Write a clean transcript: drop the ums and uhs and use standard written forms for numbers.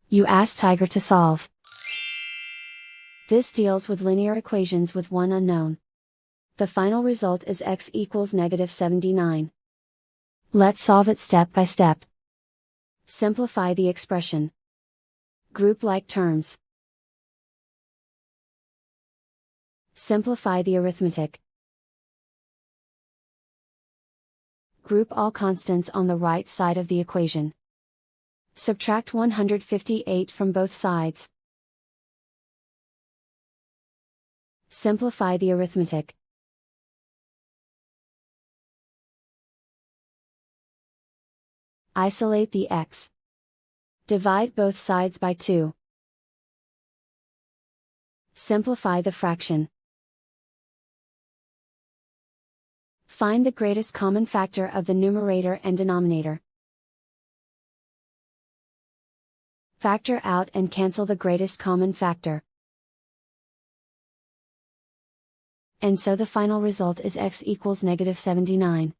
You ask Tiger to solve. This deals with linear equations with one unknown. The final result is x equals -79. Let's solve it step by step. Simplify the expression. Group like terms. Simplify the arithmetic. Group all constants on the right side of the equation. Subtract 158 from both sides. Simplify the arithmetic. Isolate the x. Divide both sides by 2. Simplify the fraction. Find the greatest common factor of the numerator and denominator. Factor out and cancel the greatest common factor. And so the final result is x equals -79.